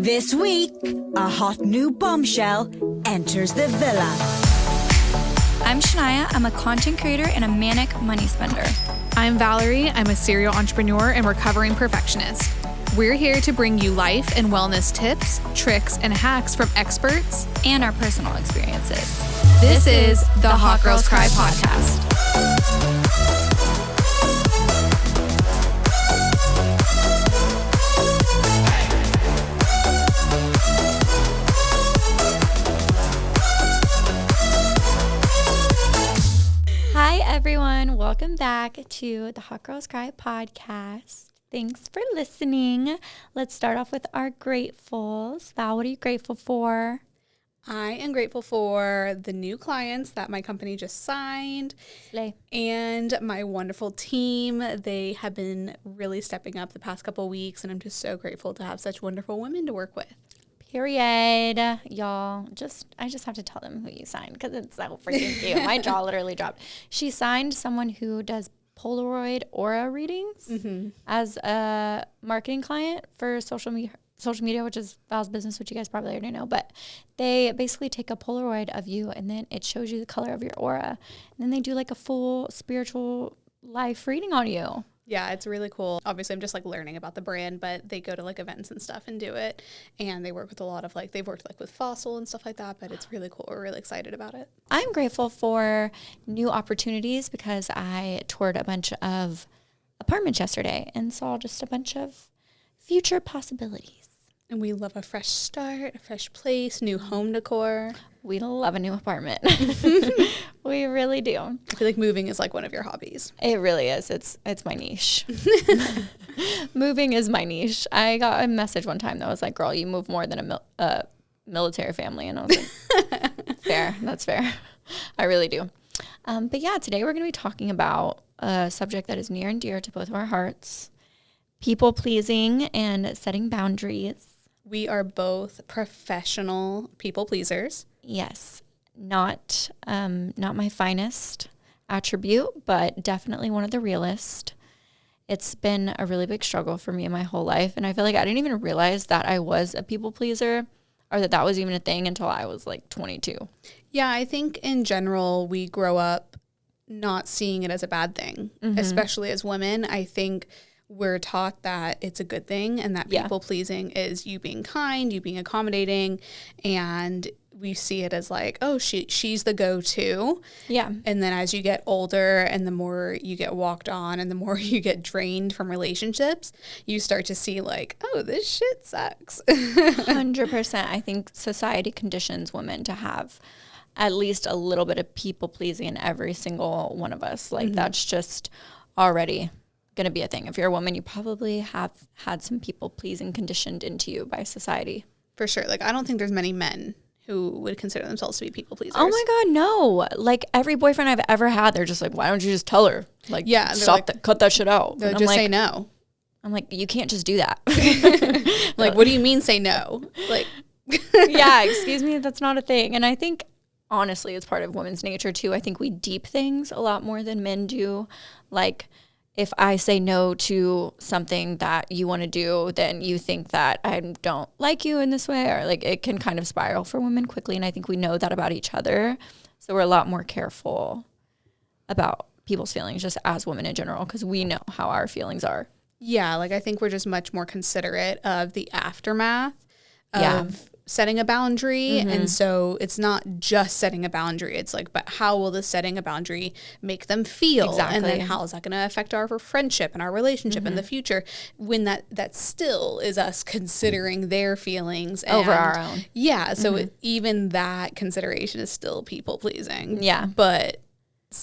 This week, a hot new bombshell enters the villa. I'm Shania. I'm a content creator and a manic money spender. I'm Valerie. I'm a serial entrepreneur and recovering perfectionist. We're here to bring you life and wellness tips, tricks, and hacks from experts and our personal experiences. This is the Hot Girls Cry podcast. Hi, everyone. Welcome back to the Hot Girls Cry podcast. Thanks for listening. Let's start off with our gratefuls. Val, what are you grateful for? I am grateful for the new clients that my company just signed. Slay. And my wonderful team. They have been really stepping up the past couple of weeks, and I'm just so grateful to have such wonderful women to work with. Period. Y'all, I just have to tell them who you signed because it's so freaking cute. My jaw literally dropped. She signed someone who does Polaroid aura readings as a marketing client for social media, which is Val's business, which you guys probably already know. But they basically take a Polaroid of you and then it shows you the color of your aura. And then they do like a full spiritual life reading on you. Yeah, it's really cool. Obviously, I'm just like learning about the brand, but they go to like events and stuff and do it. And they work with a lot of they've worked like with Fossil and stuff like that, but it's really cool. We're really excited about it. I'm grateful for new opportunities because I toured a bunch of apartments yesterday and saw just a bunch of future possibilities. And we love a fresh start, a fresh place, new home decor. We love a new apartment. We really do. I feel like moving is like one of your hobbies. It really is. It's my niche. Moving is my niche. I got a message one time that was like, girl, you move more than a military family. And I was like, fair. That's fair. I really do. But yeah, today we're going to be talking about a subject that is near and dear to both of our hearts, people pleasing and setting boundaries. We are both professional people pleasers. Yes. Not my finest attribute, but definitely one of the realest. It's been a really big struggle for me in my whole life. And I feel like I didn't even realize that I was a people pleaser or that was even a thing until I was like 22. Yeah, I think in general, we grow up not seeing it as a bad thing, especially as women. I think we're taught that it's a good thing and that people pleasing is you being kind, you being accommodating, and we see it as like, oh, she's the go-to. Yeah. And then as you get older and the more you get walked on and the more you get drained from relationships, you start to see like, oh, this shit sucks. 100%. I think society conditions women to have at least a little bit of people pleasing in every single one of us. Like that's just already going to be a thing. If you're a woman, you probably have had some people pleasing conditioned into you by society. For sure. Like I don't think there's many men who would consider themselves to be people pleasers. Oh my God, no. Like every boyfriend I've ever had, they're just like, why don't you just tell her? Like, yeah, cut that shit out. They'll just say no. I'm like, you can't just do that. Like, what do you mean say no? Like, yeah, excuse me, that's not a thing. And I think, honestly, it's part of women's nature too. I think we deep things a lot more than men do. Like, if I say no to something that you want to do, then you think that I don't like you in this way, or like it can kind of spiral for women quickly. And I think we know that about each other. So we're a lot more careful about people's feelings just as women in general, because we know how our feelings are. Yeah, like I think we're just much more considerate of the aftermath of setting a boundary. And so it's not just setting a boundary. It's like, but how will this setting a boundary make them feel? Exactly. And then how is that going to affect our friendship and our relationship in the future, when that still is us considering their feelings over our own. Yeah. So even that consideration is still people pleasing. Yeah. But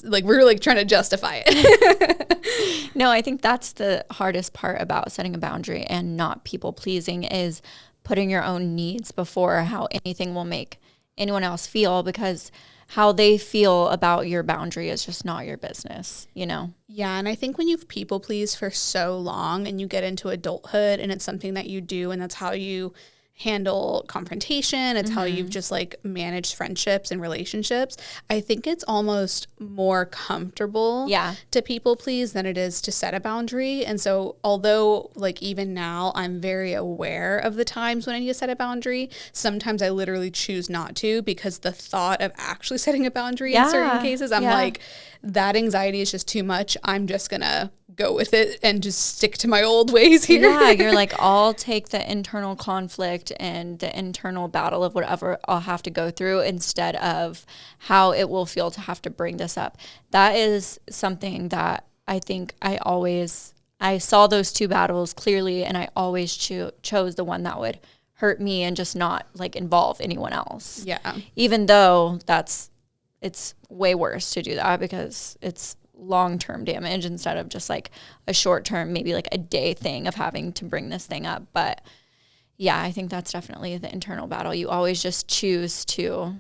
like we're like trying to justify it. No, I think that's the hardest part about setting a boundary and not people pleasing is putting your own needs before how anything will make anyone else feel, because how they feel about your boundary is just not your business, you know? Yeah, and I think when you've people pleased for so long and you get into adulthood and it's something that you do and that's how you handle confrontation. It's how you've just like managed friendships and relationships. I think it's almost more comfortable to people please than it is to set a boundary. And so although like even now I'm very aware of the times when I need to set a boundary, sometimes I literally choose not to because the thought of actually setting a boundary in certain cases, I'm like, that anxiety is just too much. I'm just gonna go with it and just stick to my old ways here. Yeah, you're like, I'll take the internal conflict and the internal battle of whatever I'll have to go through instead of how it will feel to have to bring this up. That is something that I think I saw those two battles clearly, and I always chose the one that would hurt me and just not like involve anyone else. Yeah. Even though it's way worse to do that because it's long-term damage instead of just like a short-term, maybe like a day thing of having to bring this thing up. But yeah, I think that's definitely the internal battle. You always just choose to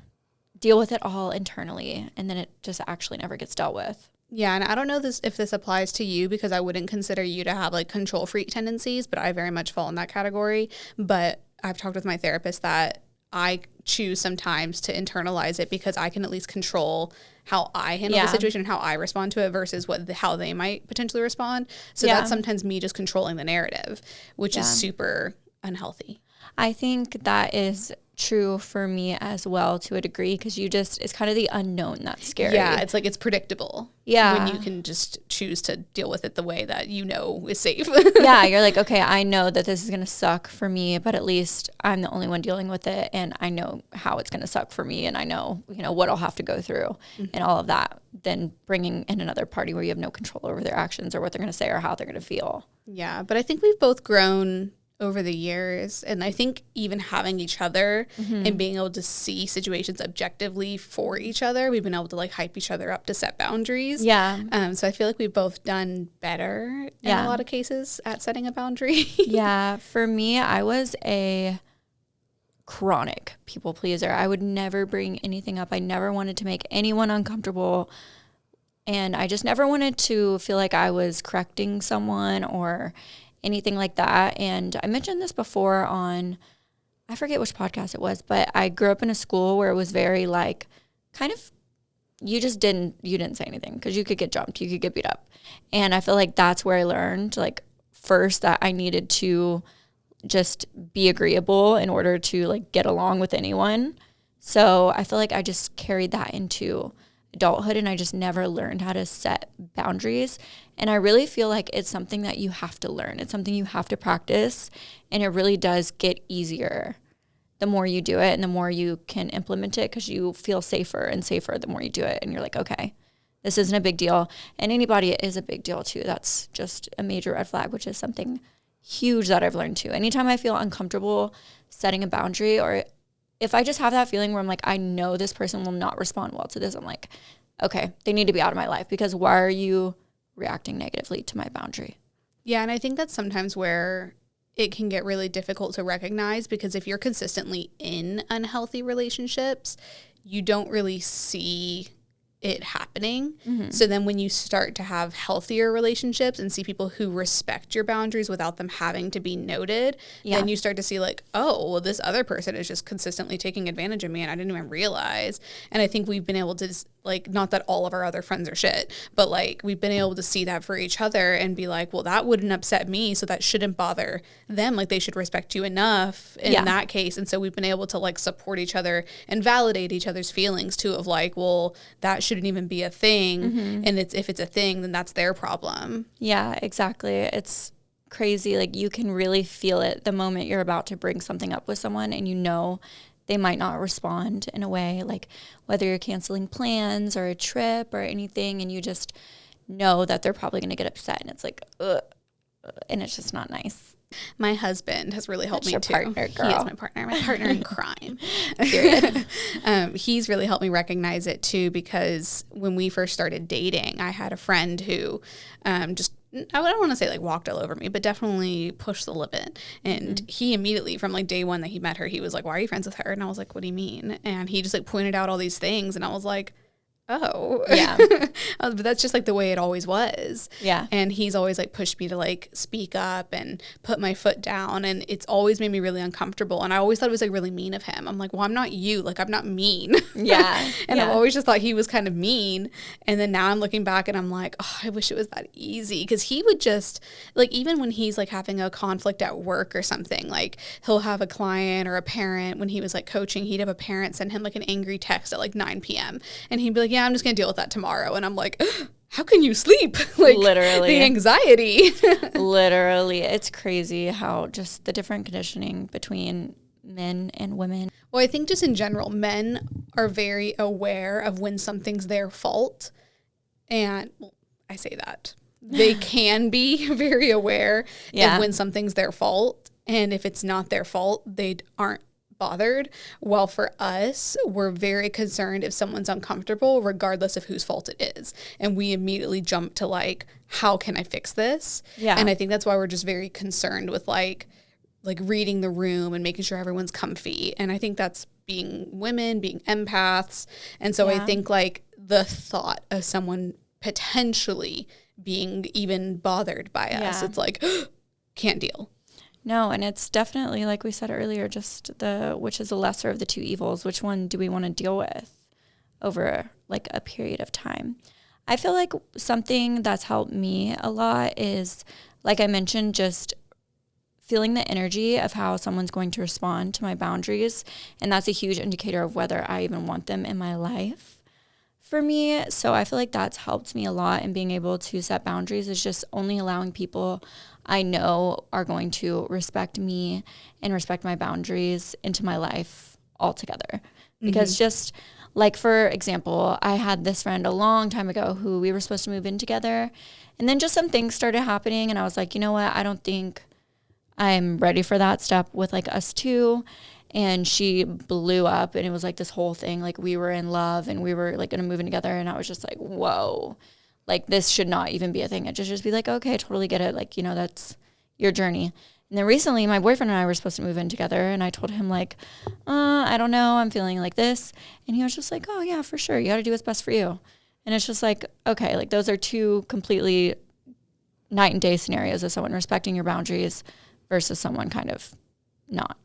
deal with it all internally, and then it just actually never gets dealt with. Yeah, and I don't know if this applies to you because I wouldn't consider you to have like control freak tendencies, but I very much fall in that category. But I've talked with my therapist that I choose sometimes to internalize it because I can at least control how I handle the situation and how I respond to it versus how they might potentially respond. So that's sometimes me just controlling the narrative, which is super unhealthy. I think that is true for me as well to a degree because it's kind of the unknown that's scary. Yeah, it's like it's predictable. Yeah. When you can just choose to deal with it the way that you know is safe. Yeah, you're like, okay, I know that this is going to suck for me, but at least I'm the only one dealing with it, and I know how it's going to suck for me, and I know, what I'll have to go through and all of that. Then bringing in another party where you have no control over their actions or what they're going to say or how they're going to feel. Yeah, but I think we've both grown over the years, and I think even having each other and being able to see situations objectively for each other, we've been able to like hype each other up to set boundaries. Yeah. So I feel like we've both done better in a lot of cases at setting a boundary. Yeah. For me, I was a chronic people pleaser. I would never bring anything up. I never wanted to make anyone uncomfortable. And I just never wanted to feel like I was correcting someone or anything like that. And I mentioned this before on, I forget which podcast it was, but I grew up in a school where it was very like kind of, you didn't say anything because you could get jumped, you could get beat up. And I feel like that's where I learned like first that I needed to just be agreeable in order to like get along with anyone. So I feel like I just carried that into adulthood, and I just never learned how to set boundaries. And I really feel like it's something that you have to learn. It's something you have to practice, and it really does get easier the more you do it and the more you can implement it, because you feel safer and safer the more you do it. And you're like, okay, this isn't a big deal. And anybody, it is a big deal too. That's just a major red flag, which is something huge that I've learned too. Anytime I feel uncomfortable setting a boundary, or if I just have that feeling where I'm like, I know this person will not respond well to this, I'm like, okay, they need to be out of my life, because why are you reacting negatively to my boundary? Yeah, and I think that's sometimes where it can get really difficult to recognize, because if you're consistently in unhealthy relationships, you don't really see it happening. Mm-hmm. So then when you start to have healthier relationships and see people who respect your boundaries without them having to be noted, then you start to see like, oh, well, this other person is just consistently taking advantage of me and I didn't even realize. And I think we've been able to, like, not that all of our other friends are shit, but like we've been able to see that for each other and be like, well, that wouldn't upset me, so that shouldn't bother them. Like, they should respect you enough in that case. And so we've been able to like support each other and validate each other's feelings too, of like, well, that shouldn't even be a thing. Mm-hmm. And if it's a thing, then that's their problem. Yeah, exactly. It's crazy. Like, you can really feel it the moment you're about to bring something up with someone and you know they might not respond in a way, like whether you're canceling plans or a trip or anything, and you just know that they're probably going to get upset, and it's like, ugh, and it's just not nice. My husband has really helped me too. Partner, girl. He is my partner in crime. Period. He's really helped me recognize it too, because when we first started dating, I had a friend who just, I don't want to say like walked all over me, but definitely pushed the limit. And he immediately, from like day one that he met her, he was like, why are you friends with her? And I was like, what do you mean? And he just like pointed out all these things, and I was like, oh. Yeah. But that's just like the way it always was. Yeah. And he's always like pushed me to like speak up and put my foot down. And it's always made me really uncomfortable. And I always thought it was like really mean of him. I'm like, well, I'm not you. Like, I'm not mean. Yeah. And yeah. I've always just thought he was kind of mean. And then now I'm looking back and I'm like, oh, I wish it was that easy. Because he would just, like, even when he's like having a conflict at work or something, like he'll have a client or a parent, when he was like coaching, he'd have a parent send him like an angry text at like 9 p.m. And he'd be like, yeah, I'm just going to deal with that tomorrow. And I'm like, how can you sleep? Like, literally. The anxiety. Literally. It's crazy how just the different conditioning between men and women. Well, I think just in general, men are very aware of when something's their fault. And well, I say that. They can be very aware of when something's their fault. And if it's not their fault, they aren't bothered. Well, for us, we're very concerned if someone's uncomfortable, regardless of whose fault it is. And we immediately jump to like, how can I fix this? Yeah. And I think that's why we're just very concerned with like reading the room and making sure everyone's comfy. And I think that's being women, being empaths. And so I think like the thought of someone potentially being even bothered by us, it's like, can't deal. No, and it's definitely, like we said earlier, just which is the lesser of the two evils. Which one do we want to deal with over like a period of time? I feel like something that's helped me a lot is, like I mentioned, just feeling the energy of how someone's going to respond to my boundaries. And that's a huge indicator of whether I even want them in my life for me. So I feel like that's helped me a lot in being able to set boundaries, is just only allowing people I know are going to respect me and respect my boundaries into my life altogether. Because just like, for example, I had this friend a long time ago who we were supposed to move in together. And then just some things started happening. And I was like, you know what? I don't think I'm ready for that step with like us two. And she blew up, and it was like this whole thing. Like, we were in love and we were like going to move in together. And I was just like, whoa. Like, this should not even be a thing. It should just be like, okay, I totally get it. Like, you know, that's your journey. And then recently, my boyfriend and I were supposed to move in together. And I told him, like, I don't know. I'm feeling like this. And he was just like, oh, yeah, for sure. You got to do what's best for you. And it's just like, okay, like, those are two completely night and day scenarios of someone respecting your boundaries versus someone kind of not.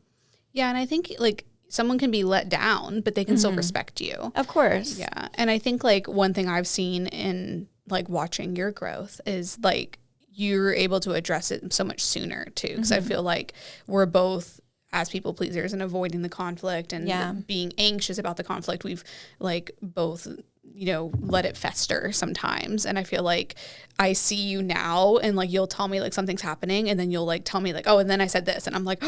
Yeah, and I think, like, someone can be let down, but they can still respect you. Of course. Yeah. And I think, like, one thing I've seen in, like, watching your growth is, like, you're able to address it so much sooner, too. Because I feel like we're both, as people pleasers, and avoiding the conflict and being anxious about the conflict, we've, like, both, you know, let it fester sometimes. And I feel like I see you now, and, like, you'll tell me, like, something's happening, and then you'll, like, tell me, like, oh, and then I said this. And I'm like,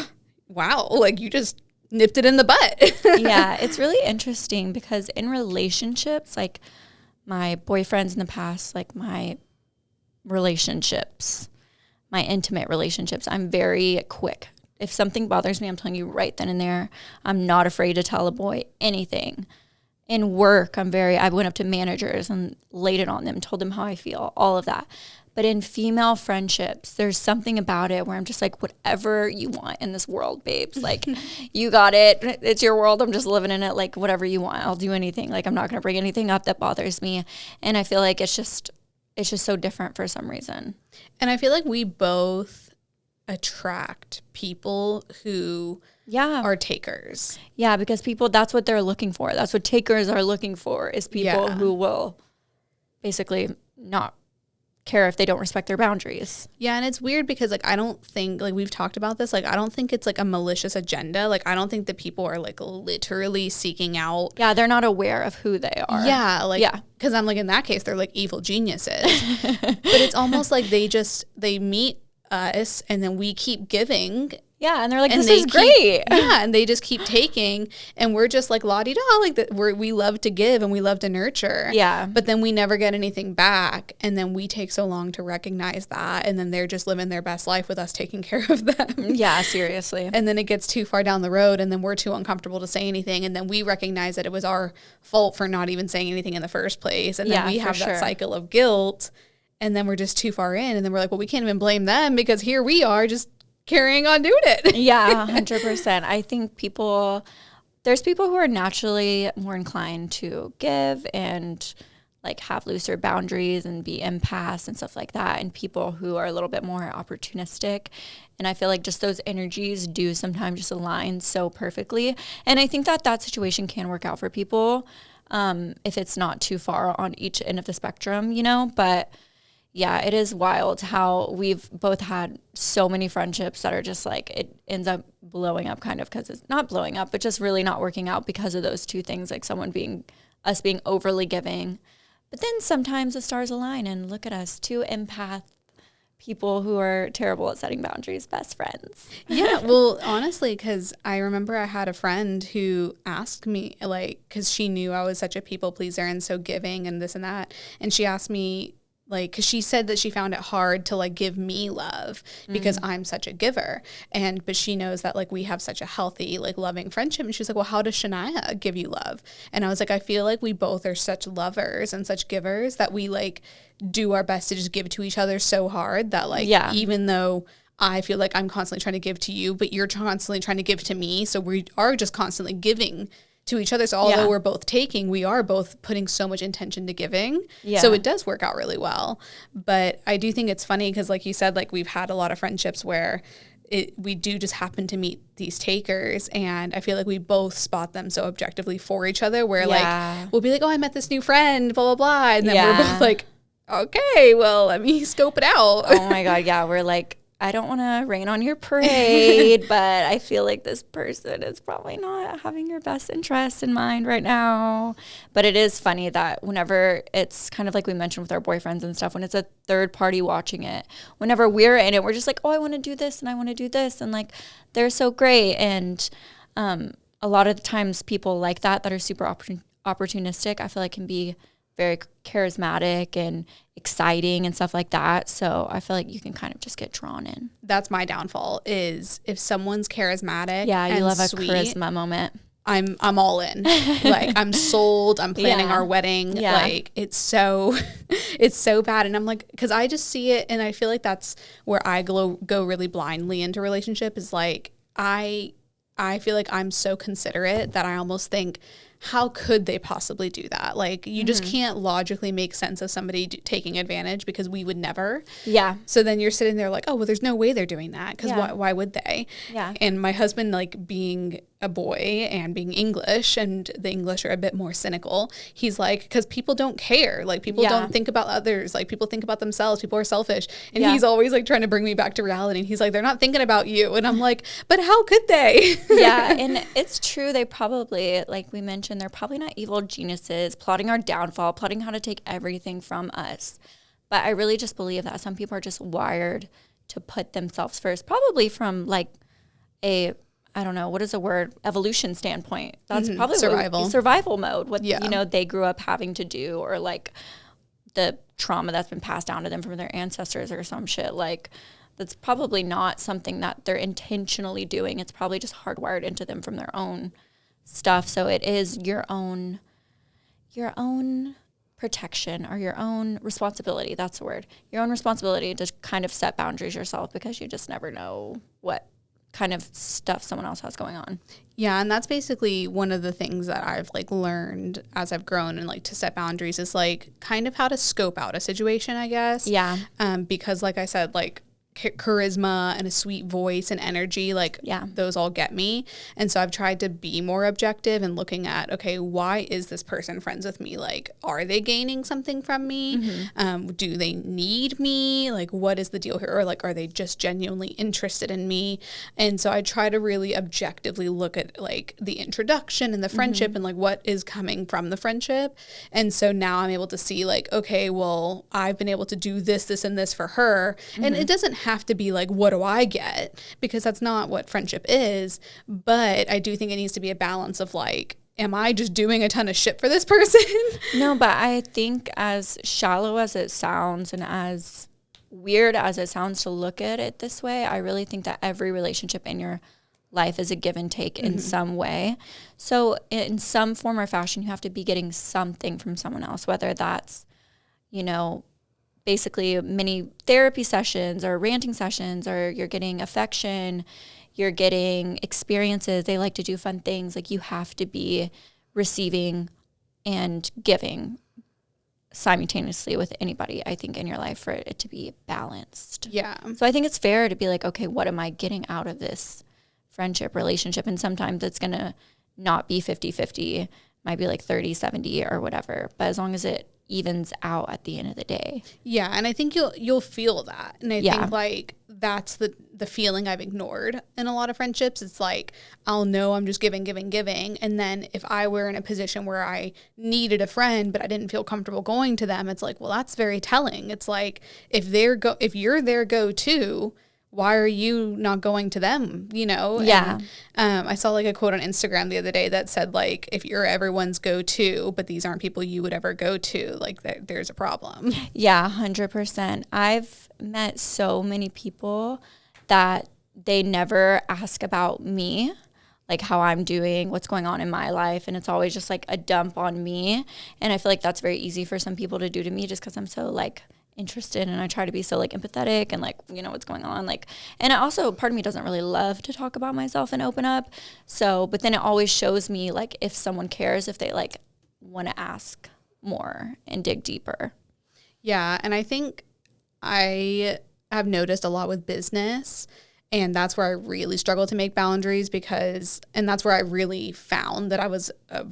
wow, like, you just nipped it in the butt. Yeah, it's really interesting because in relationships, like my boyfriends in the past, like my relationships, my intimate relationships, I'm very quick. If something bothers me, I'm telling you right then and there. I'm not afraid to tell a boy anything. In work, I went up to managers and laid it on them, told them how I feel, all of that. But in female friendships, there's something about it where I'm just like, whatever you want in this world, babes. Like, you got it. It's your world. I'm just living in it. Like, whatever you want, I'll do anything. Like, I'm not going to bring anything up that bothers me. And I feel like it's just so different for some reason. And I feel like we both attract people who are takers. Yeah, because people, that's what they're looking for. That's what takers are looking for, is people who will basically not care if they don't respect their boundaries. Yeah, and it's weird because, like, I don't think, like, we've talked about this, like, I don't think it's like a malicious agenda. Like, I don't think that people are like literally seeking out. Yeah, they're not aware of who they are. Yeah, like, because I'm like, in that case, they're like evil geniuses. But it's almost like they meet us and then we keep giving. Yeah, and they're like, this is great. Yeah, and they just keep taking, and we're just like la-di-da, like that. We love to give and we love to nurture. Yeah. But then we never get anything back, and then we take so long to recognize that, and then they're just living their best life with us taking care of them. Yeah, seriously. And then it gets too far down the road, and then we're too uncomfortable to say anything, and then we recognize that it was our fault for not even saying anything in the first place, and then we have that cycle of guilt, and then we're just too far in, and then we're like, well, we can't even blame them because here we are just carrying on doing it. Yeah, 100%. I think people there's people who are naturally more inclined to give and like have looser boundaries and be empaths and stuff like that, and people who are a little bit more opportunistic. And I feel like just those energies do sometimes just align so perfectly. And I think that situation can work out for people if it's not too far on each end of the spectrum, you know. But yeah, it is wild how we've both had so many friendships that are just like, it ends up blowing up kind of, because it's not blowing up, but just really not working out because of those two things, like us being overly giving. But then sometimes the stars align and look at us, two empath people who are terrible at setting boundaries, best friends. Yeah, well, honestly, because I remember I had a friend who asked me, like, because she knew I was such a people pleaser and so giving and this and that. And she asked me, like, because she said that she found it hard to like give me love because I'm such a giver, but she knows that like we have such a healthy like loving friendship, and she's like, well, how does Shania give you love? And I was like, I feel like we both are such lovers and such givers that we like do our best to just give to each other so hard that like even though I feel like I'm constantly trying to give to you, but you're constantly trying to give to me, so we are just constantly giving to each other. So although we're both taking, we are both putting so much intention to giving. Yeah. So it does work out really well. But I do think it's funny because like you said, like we've had a lot of friendships where we do just happen to meet these takers, and I feel like we both spot them so objectively for each other, where like we'll be like, oh, I met this new friend, blah, blah, blah. And then we're both like, okay, well, let me scope it out. Oh my God. Yeah. We're like, I don't want to rain on your parade, but I feel like this person is probably not having your best interests in mind right now. But it is funny that whenever it's kind of like we mentioned with our boyfriends and stuff, when it's a third party watching it, whenever we're in it, we're just like, oh, I want to do this and I want to do this. And like, they're so great. And a lot of the times people like that are super opportunistic, I feel like can be very charismatic and exciting and stuff like that. So I feel like you can kind of just get drawn in. That's my downfall, is if someone's charismatic. Yeah, you and love sweet, a charisma moment. I'm all in. Like I'm sold. I'm planning our wedding. Yeah. Like it's so bad. And I'm like, because I just see it, and I feel like that's where I go really blindly into relationship, is like I feel like I'm so considerate that I almost think, how could they possibly do that? Like, you just can't logically make sense of somebody taking advantage, because we would never. Yeah. So then you're sitting there like, oh, well, there's no way they're doing that, because why would they? Yeah. And my husband, like being a boy and being English, and the English are a bit more cynical, he's like, because people don't care. Like, people don't think about others. Like, people think about themselves. People are selfish. And he's always like trying to bring me back to reality. And he's like, they're not thinking about you. And I'm like, but how could they? Yeah. And it's true. They probably, like we mentioned, they're probably not evil geniuses plotting our downfall, plotting how to take everything from us. But I really just believe that some people are just wired to put themselves first, probably from like I don't know, what is a word? Evolution standpoint. That's probably survival mode. What you know they grew up having to do, or like the trauma that's been passed down to them from their ancestors or some shit. Like, that's probably not something that they're intentionally doing. It's probably just hardwired into them from their own stuff. So it is your own protection, or your own responsibility. That's the word. Your own responsibility to kind of set boundaries yourself, because you just never know what kind of stuff someone else has going on. Yeah, and that's basically one of the things that I've like learned as I've grown and like to set boundaries, is like kind of how to scope out a situation, I guess. Yeah. Because like I said, like charisma and a sweet voice and energy, like those all get me. And so I've tried to be more objective and looking at, okay, why is this person friends with me? Like, are they gaining something from me? Do they need me? Like, what is the deal here? Or like, are they just genuinely interested in me? And so I try to really objectively look at like the introduction and the friendship and like what is coming from the friendship. And so now I'm able to see like, okay, well, I've been able to do this, this, and this for her. And it doesn't have to be like, what do I get? Because that's not what friendship is. But I do think it needs to be a balance of like, am I just doing a ton of shit for this person? No, but I think as shallow as it sounds and as weird as it sounds to look at it this way, I really think that every relationship in your life is a give and take in some way. So in some form or fashion, you have to be getting something from someone else, whether that's, you know, basically mini therapy sessions or ranting sessions, or you're getting affection, you're getting experiences. They like to do fun things. Like, you have to be receiving and giving simultaneously with anybody, I think, in your life for it to be balanced. Yeah. So I think it's fair to be like, okay, what am I getting out of this friendship, relationship? And sometimes it's going to not be 50-50, might be like 30-70 or whatever. But as long as it evens out at the end of the day. Yeah, and I think you'll feel that. And I think like that's the feeling I've ignored in a lot of friendships. It's like, I'll know I'm just giving. And then if I were in a position where I needed a friend, but I didn't feel comfortable going to them, it's like, well, that's very telling. It's like, if you're their go-to, why are you not going to them, you know? Yeah. And, I saw like a quote on Instagram the other day that said like, if you're everyone's go-to, but these aren't people you would ever go to, like there's a problem. Yeah, 100%. I've met so many people that they never ask about me, like how I'm doing, what's going on in my life. And it's always just like a dump on me. And I feel like that's very easy for some people to do to me just because I'm so like interested, and I try to be so like empathetic and like, you know, what's going on, like, and I also, part of me doesn't really love to talk about myself and open up, so but then it always shows me like if someone cares, if they like want to ask more and dig deeper. Yeah, and I think I have noticed a lot with business, and that's where I really struggle to make boundaries and that's where I really found that I was a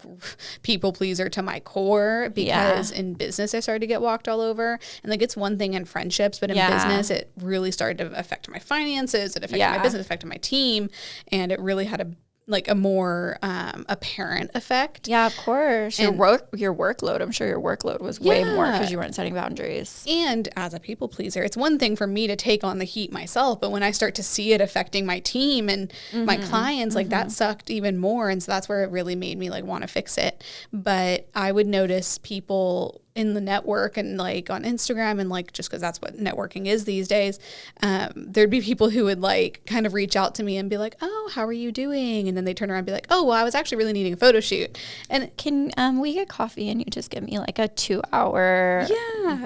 people pleaser to my core, because in business I started to get walked all over. And like, it's one thing in friendships, but in business it really started to affect my finances. It affected my business, affected my team, and it really had a more apparent effect. Yeah, of course. Your workload, I'm sure your workload was way more because you weren't setting boundaries. And as a people pleaser, it's one thing for me to take on the heat myself, but when I start to see it affecting my team and my clients, like that sucked even more. And so that's where it really made me like want to fix it. But I would notice people in the network and like on Instagram, and like, just because that's what networking is these days, there'd be people who would like kind of reach out to me and be like, oh, how are you doing? And then they turn around and be like, oh, well, I was actually really needing a photo shoot. And can we get coffee and you just give me like a 2-hour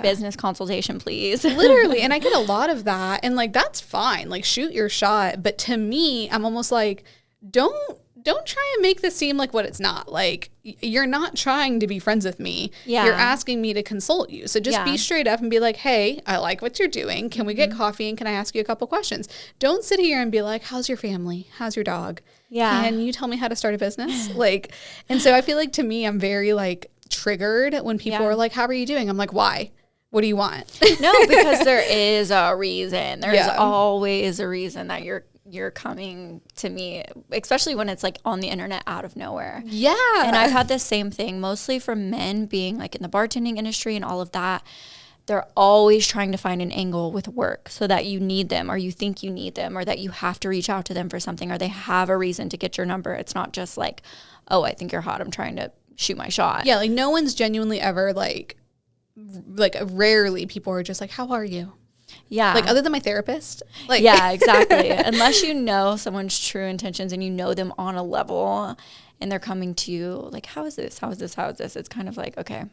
business consultation, please? Literally. And I get a lot of that, and like, that's fine, like shoot your shot. But to me, I'm almost like, don't try and make this seem like what it's not. Like, you're not trying to be friends with me. Yeah. You're asking me to consult you. So just be straight up and be like, hey, I like what you're doing. Can we get coffee, and can I ask you a couple questions? Don't sit here and be like, how's your family? How's your dog? Yeah. Can you tell me how to start a business? Like, and so I feel like, to me, I'm very like triggered when people are like, how are you doing? I'm like, why? What do you want? No, because there is a reason. There's always a reason that you're coming to me, especially when it's like on the internet out of nowhere. Yeah. And I've had the same thing, mostly from men being like in the bartending industry and all of that. They're always trying to find an angle with work so that you need them, or you think you need them, or that you have to reach out to them for something, or they have a reason to get your number. It's not just like, oh, I think you're hot, I'm trying to shoot my shot. Yeah, like no one's genuinely ever like rarely people are just like, how are you? Yeah. Like, other than my therapist. Like, yeah, exactly. Unless you know someone's true intentions and you know them on a level and they're coming to you like, how is this? How is this? How is this? It's kind of like, okay,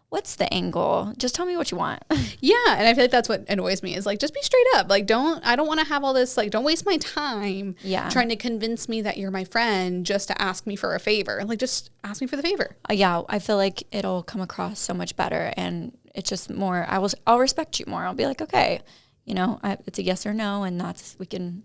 what's the angle? Just tell me what you want. Yeah. And I feel like that's what annoys me, is like, just be straight up. Like, I don't want to have all this, like, don't waste my time trying to convince me that you're my friend just to ask me for a favor. Like, just ask me for the favor. Yeah. I feel like it'll come across so much better, and it's just more, I'll respect you more. I'll be like, okay, you know, it's a yes or no, and we can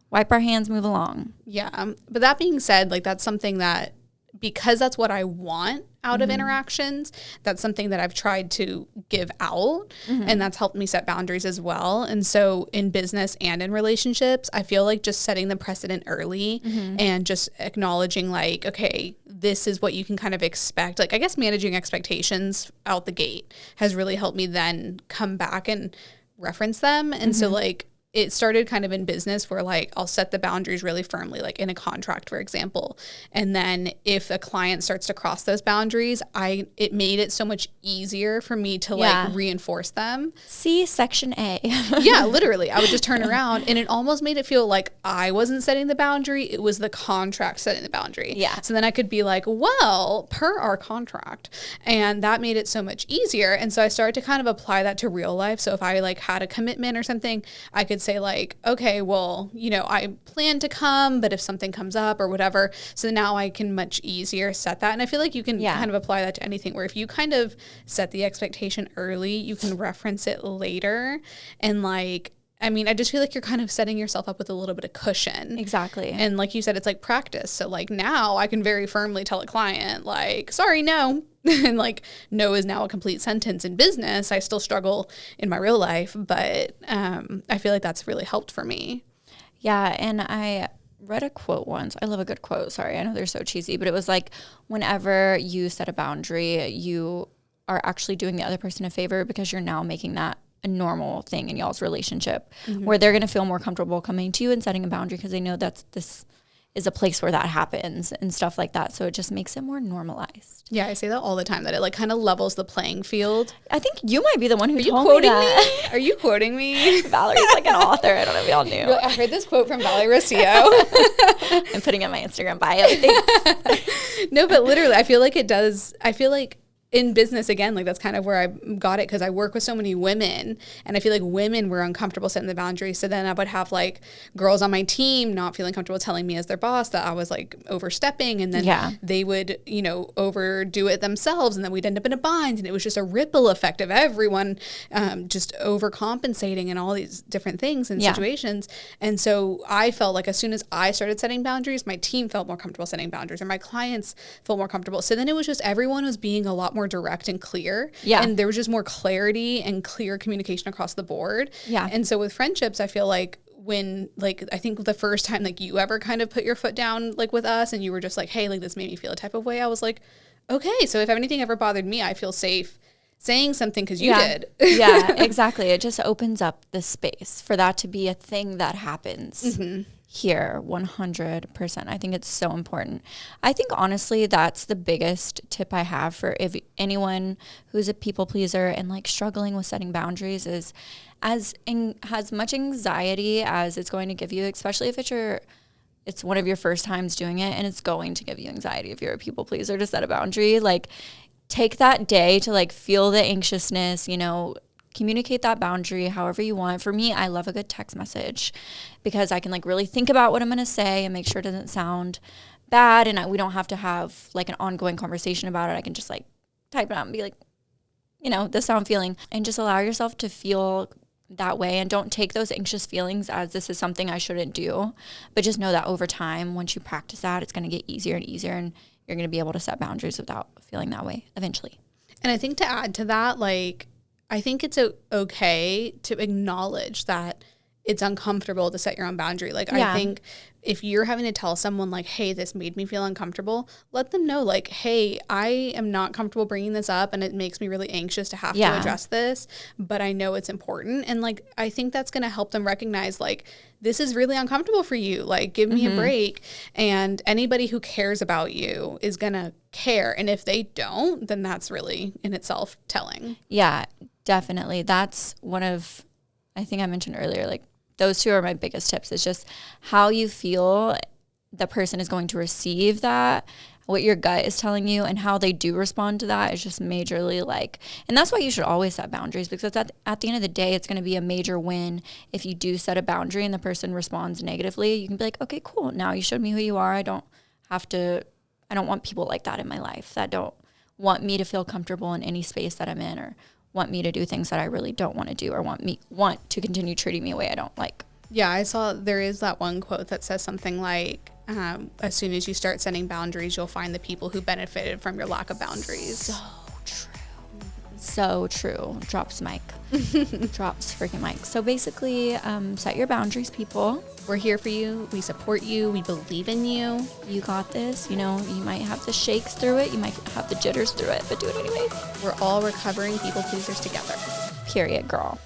wipe our hands, move along. Yeah. But that being said, like, that's something that, because that's what I want out of interactions, that's something that I've tried to give out, and that's helped me set boundaries as well. And so in business and in relationships, I feel like just setting the precedent early and just acknowledging like, okay, this is what you can kind of expect. Like, I guess managing expectations out the gate has really helped me then come back and reference them. And so like, it started kind of in business where like I'll set the boundaries really firmly, like in a contract, for example. And then if a client starts to cross those boundaries, it made it so much easier for me to like reinforce them. See Section A. Yeah, literally. I would just turn around, and it almost made it feel like I wasn't setting the boundary. It was the contract setting the boundary. Yeah. So then I could be like, well, per our contract. And that made it so much easier. And so I started to kind of apply that to real life. So if I like had a commitment or something, I could could say like, okay, well, I plan to come, but if something comes up or whatever, so now I can much easier set that. And I feel like you can kind of apply that to anything, where if you kind of set the expectation early, you can reference it later. And like, I just feel like you're kind of setting yourself up with a little bit of cushion. Exactly. And like you said, it's like practice. So like now I can very firmly tell a client like, sorry, no. And like, no is now a complete sentence in business. I still struggle in my real life, but I feel like that's really helped for me. Yeah. And I read a quote once. I love a good quote. Sorry, I know they're so cheesy, but it was like, whenever you set a boundary, you are actually doing the other person a favor, because you're now making that a normal thing in y'all's relationship, where they're going to feel more comfortable coming to you and setting a boundary, because they know this is a place where that happens and stuff like that. So it just makes it more normalized. Yeah, I say that all the time, that it like kind of levels the playing field. I think you might be the one who told me that. Me? Are you quoting me? Valerie's like an author. I don't know if y'all knew. I heard this quote from Valerie Rocio. I'm putting it in my Instagram bio. No, but literally, I feel like it does. I feel like in business, again, like that's kind of where I got it, because I work with so many women, and I feel like women were uncomfortable setting the boundaries. So then I would have like girls on my team not feeling comfortable telling me as their boss that I was like overstepping, and then they would, overdo it themselves, and then we'd end up in a bind, and it was just a ripple effect of everyone just overcompensating and all these different things and situations. And so I felt like as soon as I started setting boundaries, my team felt more comfortable setting boundaries, or my clients felt more comfortable. So then it was just everyone was being a lot more direct and clear. Yeah. And there was just more clarity and clear communication across the board. Yeah. And so with friendships, I feel like when, like, I think the first time like you ever kind of put your foot down like with us, and you were just like, hey, like this made me feel a type of way, I was like, okay, so if anything ever bothered me, I feel safe saying something because you did. Yeah, exactly. It just opens up the space for that to be a thing that happens. Here, 100%. I think it's so important. I think honestly, that's the biggest tip I have for if anyone who's a people pleaser and like struggling with setting boundaries, is as much anxiety as it's going to give you, especially if it's one of your first times doing it, and it's going to give you anxiety if you're a people pleaser to set a boundary. Like, take that day to like feel the anxiousness, communicate that boundary however you want. For me, I love a good text message, because I can like really think about what I'm going to say and make sure it doesn't sound bad. And we don't have to have like an ongoing conversation about it. I can just like type it out and be like, this is how I'm feeling, and just allow yourself to feel that way. And don't take those anxious feelings as this is something I shouldn't do, but just know that over time, once you practice that, it's going to get easier and easier, and you're going to be able to set boundaries without feeling that way eventually. And I think to add to that, like, I think it's okay to acknowledge that it's uncomfortable to set your own boundary. Like, I think if you're having to tell someone like, hey, this made me feel uncomfortable, let them know like, hey, I am not comfortable bringing this up, and it makes me really anxious to have to address this, but I know it's important. And like, I think that's going to help them recognize like, this is really uncomfortable for you. Like, give me a break. And anybody who cares about you is going to care. And if they don't, then that's really in itself telling. Yeah, definitely. That's one of, I think I mentioned earlier, like those two are my biggest tips, is just how you feel the person is going to receive that, what your gut is telling you, and how they do respond to that is just majorly like, and that's why you should always set boundaries, because at the end of the day, it's going to be a major win if you do set a boundary and the person responds negatively. You can be like, okay, cool. Now you showed me who you are. I don't want people like that in my life that don't want me to feel comfortable in any space that I'm in, or want me to do things that I really don't want to do, or want to continue treating me a way I don't like. Yeah, I saw there is that one quote that says something like, as soon as you start setting boundaries, you'll find the people who benefited from your lack of boundaries. So true. So true. Drops mic. Drops freaking mic. So basically, set your boundaries, people. We're here for you. We support you. We believe in you. You got this. You might have the shakes through it. You might have the jitters through it, but do it anyways. We're all recovering people pleasers together. Period, girl.